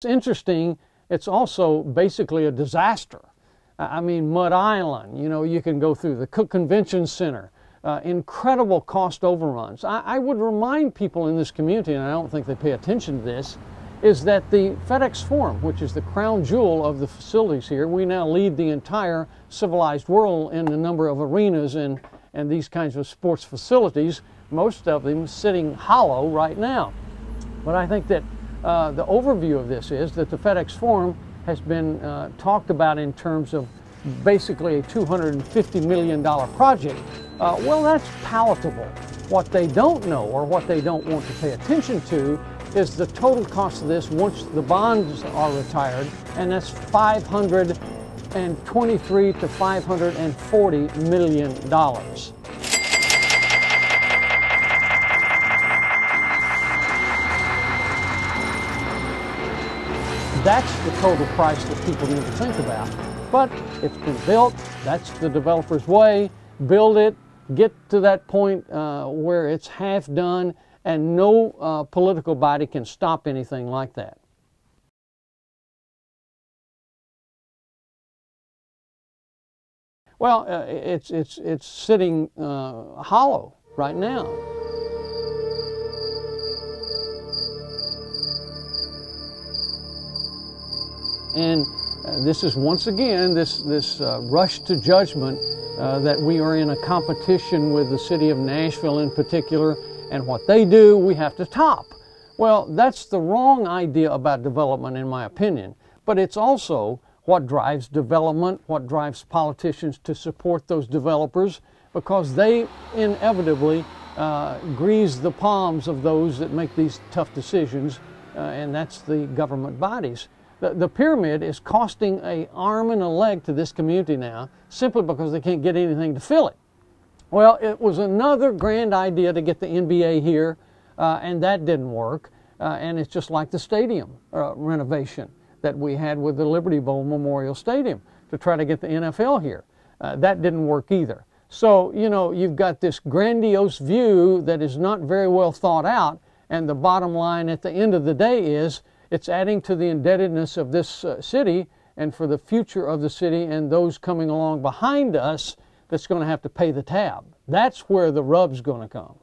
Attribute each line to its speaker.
Speaker 1: It's interesting, it's also basically a disaster. I mean, Mud Island, you know, you can go through the Cook Convention Center, incredible cost overruns. I would remind people in this community, and I don't think they pay attention to this, is that the FedEx Forum, which is the crown jewel of the facilities here, we now lead the entire civilized world in the number of arenas and these kinds of sports facilities, most of them sitting hollow right now. But I think that the overview of this is that the FedEx Forum has been talked about in terms of basically a $250 million project. Well, that's palatable. What they don't know, or what they don't want to pay attention to, is the total cost of this once the bonds are retired, and that's $523 to $540 million. That's the total price that people need to think about. But it's been built, that's the developer's way. Build it, get to that point where it's half done, and no political body can stop anything like that. Well, it's sitting hollow right now. And this is once again this rush to judgment that we are in a competition with the city of Nashville in particular, and what they do we have to top. Well, that's the wrong idea about development in my opinion, but it's also what drives development, what drives politicians to support those developers, because they inevitably grease the palms of those that make these tough decisions, and that's the government bodies. The pyramid is costing an arm and a leg to this community now, simply because they can't get anything to fill it. Well, it was another grand idea to get the NBA here, and that didn't work. And it's just like the stadium renovation that we had with the Liberty Bowl Memorial Stadium to try to get the NFL here. That didn't work either. So, you know, you've got this grandiose view that is not very well thought out, and the bottom line at the end of the day is it's adding to the indebtedness of this city, and for the future of the city and those coming along behind us that's going to have to pay the tab. That's where the rub's going to come.